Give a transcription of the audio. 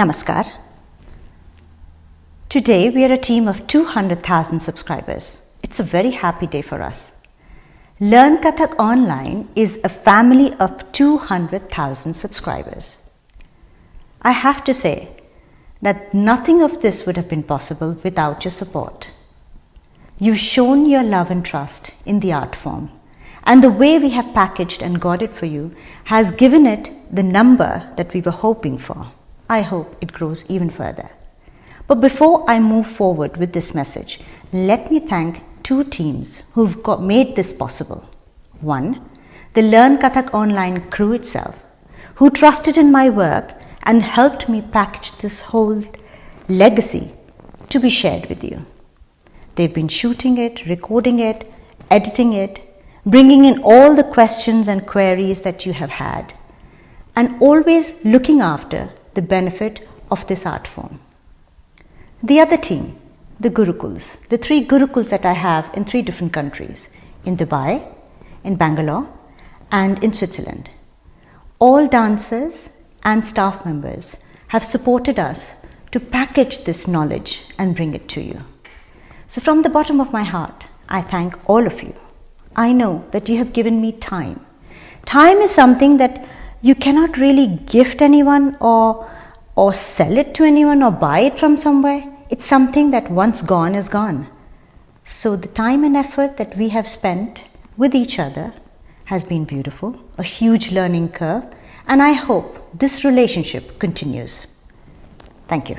Namaskar. Today we are a team of 200,000 subscribers. It's a very happy day for us. Learn Kathak Online is a family of 200,000 subscribers. I have to say that nothing of this would have been possible without your support. You've shown your love and trust in the art form, and the way we have packaged and got it for you has given it the number that we were hoping for. I hope it grows even further. But before I move forward with this message, let me thank two teams who've made this possible. One, the Learn Kathak Online crew itself, who trusted in my work and helped me package this whole legacy to be shared with you. They've been shooting it, recording it, editing it, bringing in all the questions and queries that you have had, and always looking after the benefit of this art form. The other team, the Gurukuls, the 3 Gurukuls that I have in 3 different countries, in Dubai, in Bangalore, and in Switzerland. All dancers and staff members have supported us to package this knowledge and bring it to you. So from the bottom of my heart, I thank all of you. I know that you have given me time. Time is something that you cannot really gift anyone or sell it to anyone or buy it from somewhere. It's something that once gone is gone. So the time and effort that we have spent with each other has been beautiful, a huge learning curve, and I hope this relationship continues. Thank you.